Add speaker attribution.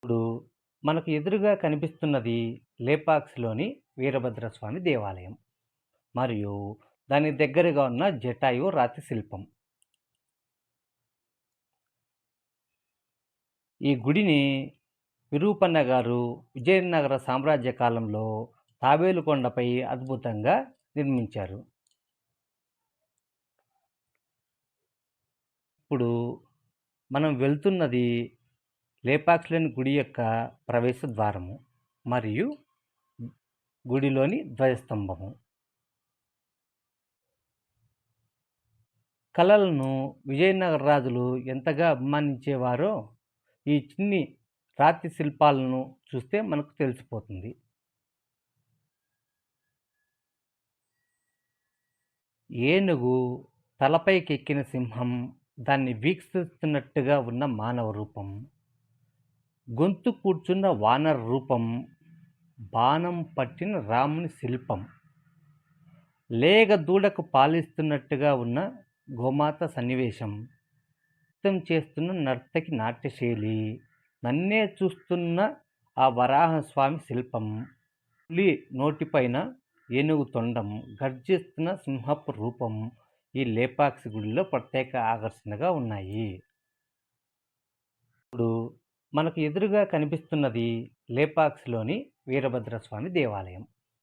Speaker 1: ఇప్పుడు మనకు ఎదురుగా కనిపిస్తున్నది లేపాక్షిలోని వీరభద్రస్వామి దేవాలయం మరియు దాని దగ్గరగా ఉన్న జటాయు రాతి శిల్పం. ఈ గుడిని విరూపన్న గారు విజయనగర సామ్రాజ్య కాలంలో తాబేలు కొండపై అద్భుతంగా నిర్మించారు. ఇప్పుడు మనం వెళ్తున్నది లేపాక్షిలోని గుడి యొక్క ప్రవేశ ద్వారము మరియు గుడిలోని ధ్వజస్తంభము. కళలను విజయనగర రాజులు ఎంతగా అభిమానించేవారో ఈ చిన్ని రాతి శిల్పాలను చూస్తే మనకు తెలిసిపోతుంది. ఏనుగు తలపైకెక్కిన సింహం, దాన్ని వీక్షిస్తున్నట్టుగా ఉన్న మానవ రూపం, గొంతు కూర్చున్న వానర రూపం, బాణం పట్టిన రాముని శిల్పం, లేగ దూడకు పాలిస్తున్నట్టుగా ఉన్న గోమాత సన్నివేశం, నృత్యం చేస్తున్న నర్తకి నాట్యశైలి, నన్నే చూస్తున్న ఆ వరాహస్వామి శిల్పం, పులి నోటిపైన ఏనుగు తొండం, గర్జిస్తున్న సింహపు రూపం ఈ లేపాక్షి గుడిలో ప్రత్యేక ఆకర్షణగా ఉన్నాయి. ఇప్పుడు మనకు ఎదురుగా కనిపిస్తున్నది లేపాక్షిలోని వీరభద్రస్వామి దేవాలయం.